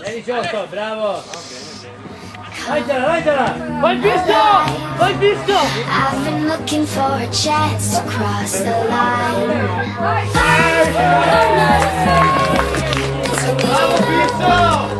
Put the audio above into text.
18, bravo! Lanciala! Vai visto! Vai visto! I've been looking for a chance to cross the line. I'm not afraid to be Bravo, visto!